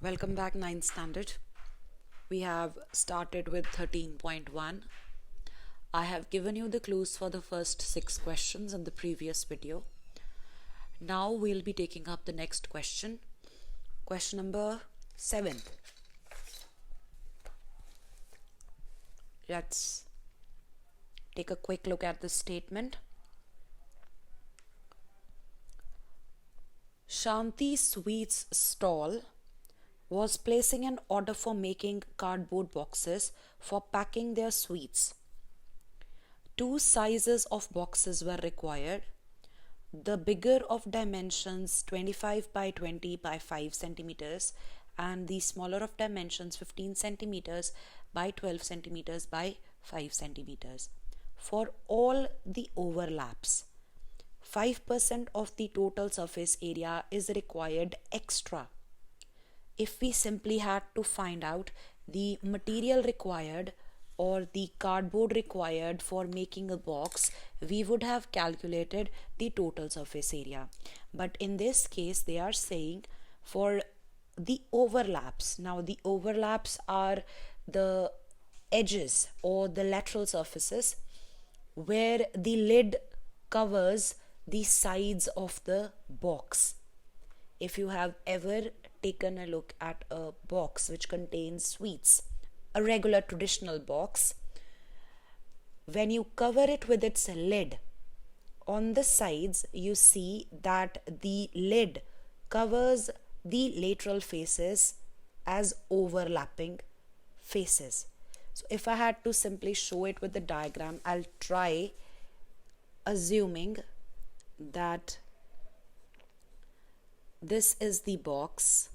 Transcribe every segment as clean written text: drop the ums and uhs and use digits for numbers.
Welcome back, 9th standard. We have started with 13.1. I have given you the clues for the first 6 questions in the previous video. Now we'll be taking up the next question. Question number 7. Let's take a quick look at the statement. Shanti Sweets stall was placing an order for making cardboard boxes for packing their sweets. 2 sizes of boxes were required. The bigger of dimensions 25 by 20 by 5 centimeters and the smaller of dimensions 15 centimeters by 12 centimeters by 5 centimeters. For all the overlaps, 5% of the total surface area is required extra. If we simply had to find out the material required or the cardboard required for making a box, we would have calculated the total surface area. But in this case, they are saying for the overlaps. Now, the overlaps are the edges or the lateral surfaces where the lid covers the sides of the box. If you have ever taken a look at a box which contains sweets, a regular traditional box, when you cover it with its lid, on the sides you see that the lid covers the lateral faces as overlapping faces. So if I had to simply show it with the diagram, I'll try assuming that this is the box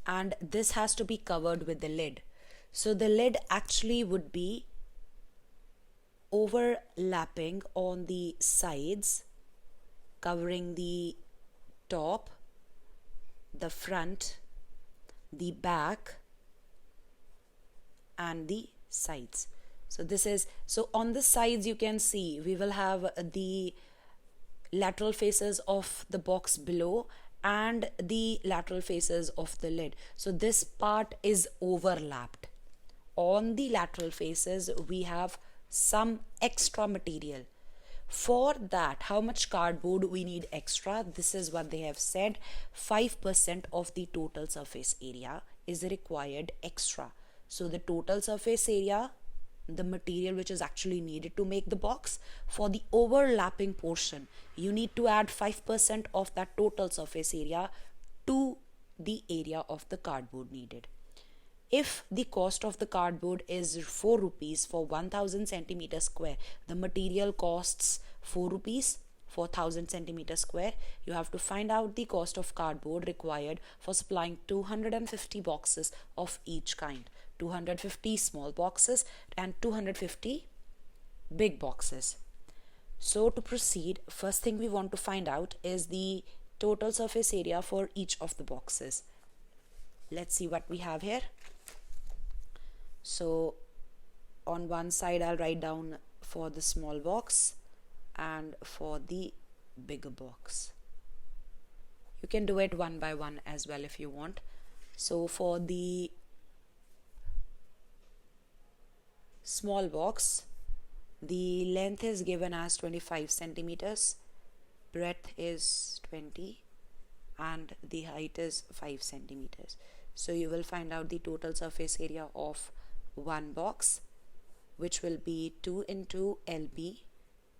and this has to be covered with the lid. So the lid actually would be overlapping on the sides, covering the top, the front, the back and the sides. So on the sides you can see we will have the lateral faces of the box below and the lateral faces of the lid. So this part is overlapped. On the lateral faces we have some extra material. For that, how much cardboard we need extra? This is what they have said. 5% of the total surface area is required extra. So the total surface area, the material which is actually needed to make the box, for the overlapping portion you need to add 5% of that total surface area to the area of the cardboard needed. If the cost of the cardboard is 4 rupees for 1000 centimeter square, the material costs 4 rupees for 1000 centimeter square. You have to find out the cost of cardboard required for supplying 250 boxes of each kind. 250 small boxes and 250 big boxes. So to proceed, first thing we want to find out is the total surface area for each of the boxes. Let's see what we have here. So on one side I'll write down for the small box and for the bigger box. You can do it one by one as well if you want. So for the small box, the length is given as 25 centimeters, breadth is 20 and the height is 5 centimeters. So you will find out the total surface area of one box, which will be 2 into LB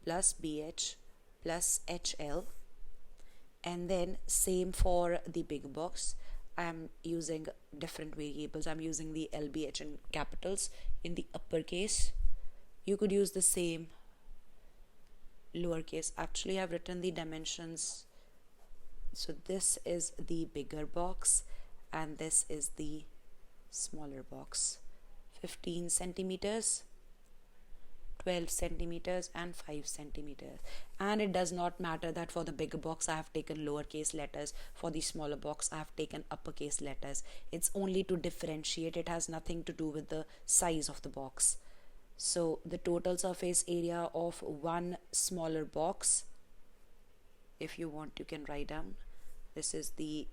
plus BH plus HL, and then same for the big box. I am using different variables. I'm using the LBH in capitals in the uppercase. You could use the same lowercase. Actually, I've written the dimensions. So this is the bigger box and this is the smaller box. 15 centimeters, 12 centimeters and 5 centimeters. And it does not matter that for the bigger box I have taken lowercase letters, for the smaller box I have taken uppercase letters. It's only to differentiate. It has nothing to do with the size of the box. So the total surface area of one smaller box, if you want you can write down, this is the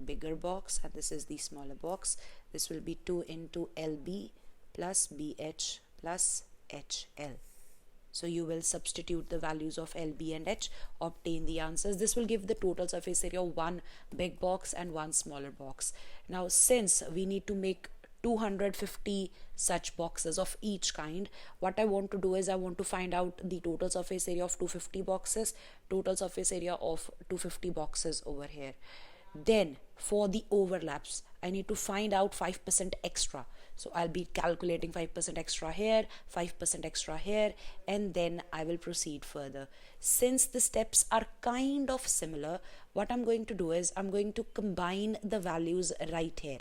bigger box and this is the smaller box. This will be 2 into LB plus BH plus HL. So you will substitute the values of LB and H, obtain the answers. This will give the total surface area of one big box and one smaller box. Now since we need to make 250 such boxes of each kind, what I want to do is I want to find out the total surface area of 250 boxes, total surface area of 250 boxes over here. Then for the overlaps, I need to find out 5% extra. So I'll be calculating 5% extra here, 5% extra here, and then I will proceed further. Since the steps are kind of similar, what I'm going to do is I'm going to combine the values right here.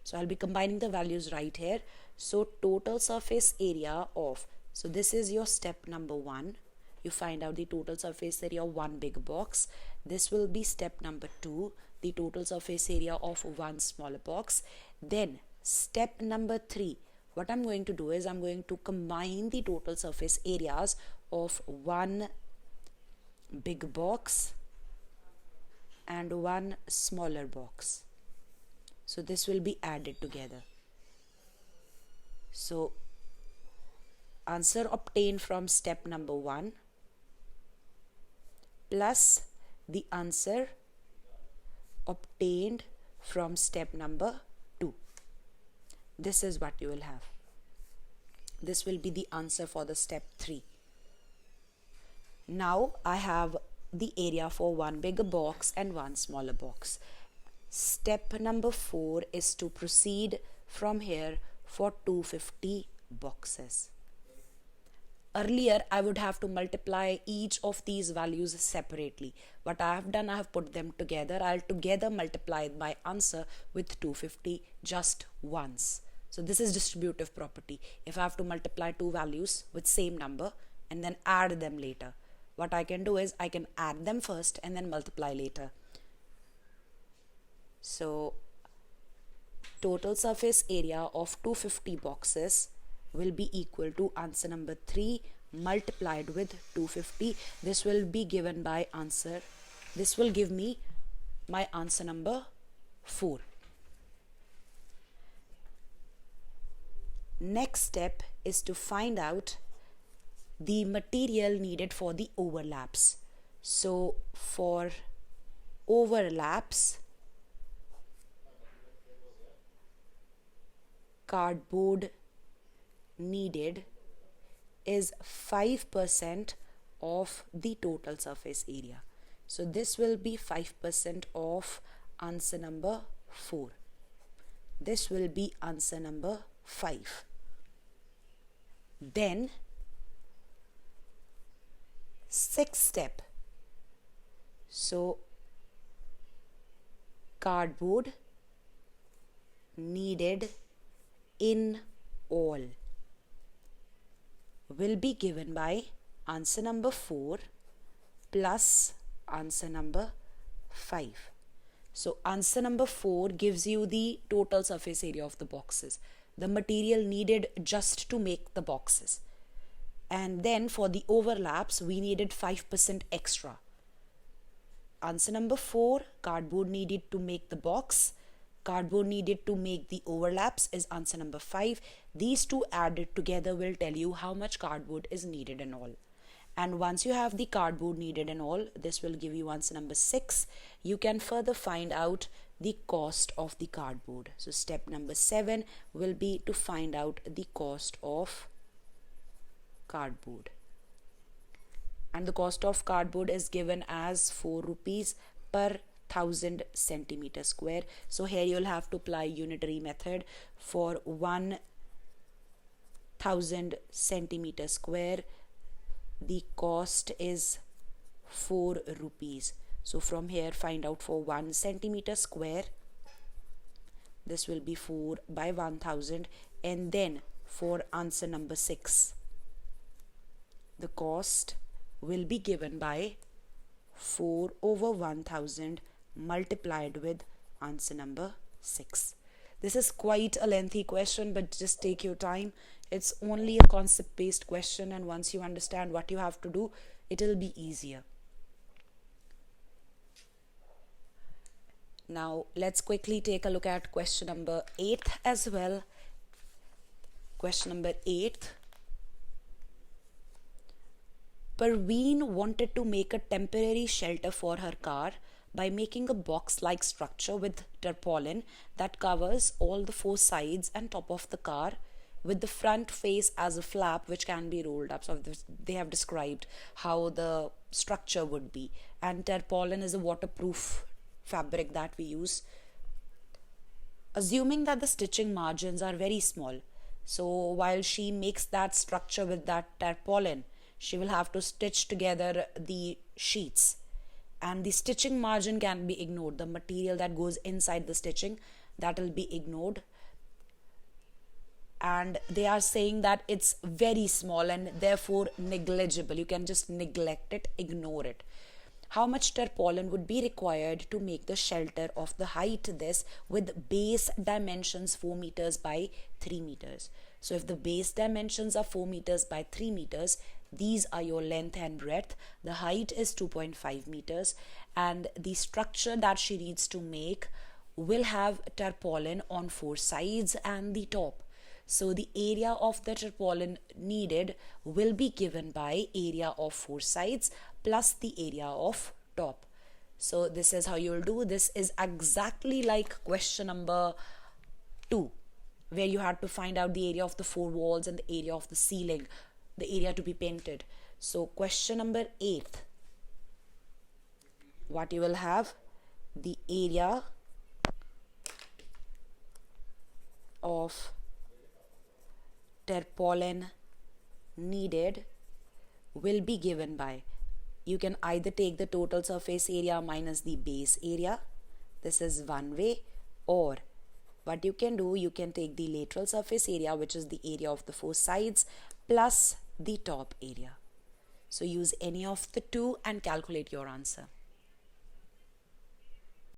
So I'll be combining the values right here. So total surface area of, so this is your step number 1. You find out the total surface area of one big box. This will be step number 2, the total surface area of one smaller box. Then step number 3, what I'm going to do is I'm going to combine the total surface areas of one big box and one smaller box. So this will be added together. So answer obtained from step number 1 plus the answer obtained from step number 2. This is what you will have. This will be the answer for the step 3. Now I have the area for one bigger box and one smaller box. Step number 4 is to proceed from here for 250 boxes. Earlier, I would have to multiply each of these values separately. What I have done, I have put them together. I'll together multiply my answer with 250 just once. So this is distributive property. If I have to multiply two values with same number and then add them later, what I can do is I can add them first and then multiply later. So total surface area of 250 boxes will be equal to answer number 3 multiplied with 250. This will be given by answer. This will give me my answer number 4. Next step is to find out the material needed for the overlaps. So for overlaps, cardboard needed is 5% of the total surface area. So this will be 5% of answer number 4. This will be answer number 5. Then sixth step. So cardboard needed in all will be given by answer number 4 plus answer number 5. So answer number 4 gives you the total surface area of the boxes, the material needed just to make the boxes. And then for the overlaps, we needed 5% extra. Answer number 4, cardboard needed to make the box. Cardboard needed to make the overlaps is answer number 5. These two added together will tell you how much cardboard is needed in all. And once you have the cardboard needed in all, this will give you answer number 6. You can further find out the cost of the cardboard. So step number 7 will be to find out the cost of cardboard. And the cost of cardboard is given as 4 rupees per 1000 centimeter square. So here you'll have to apply unitary method. For 1000 centimeter square, the cost is 4 rupees. So from here find out for 1 centimeter square, this will be 4 by 1000. And then for answer number 6, the cost will be given by 4 over 1000 multiplied with answer number 6. This is quite a lengthy question, but just take your time. It's only a concept based question, and once you understand what you have to do, it'll be easier. Now let's quickly take a look at question number 8 as well. Question number 8. Parveen wanted to make a temporary shelter for her car by making a box-like structure with tarpaulin that covers all the four sides and top of the car, with the front face as a flap which can be rolled up. So they have described how the structure would be, and tarpaulin is a waterproof fabric that we use. Assuming that the stitching margins are very small, so while she makes that structure with that tarpaulin, she will have to stitch together the sheets, and the stitching margin can be ignored. The material that goes inside the stitching, that will be ignored, and they are saying that it's very small and therefore negligible. You can just neglect it, ignore it. How much tarpaulin would be required to make the shelter of the height this with base dimensions 4 meters by 3 meters? So if the base dimensions are 4 meters by 3 meters, these are your length and breadth. The height is 2.5 meters, and the structure that she needs to make will have tarpaulin on 4 sides and the top. So the area of the tarpaulin needed will be given by area of 4 sides plus the area of top. So this is how you will do. This is exactly like question number 2, where you had to find out the area of the 4 walls and the area of the ceiling, the area to be painted. So question number 8, what you will have, the area of tarpaulin needed will be given by, you can either take the total surface area minus the base area, this is one way, or what you can do, you can take the lateral surface area, which is the area of the 4 sides, plus the top area. So use any of the two and calculate your answer.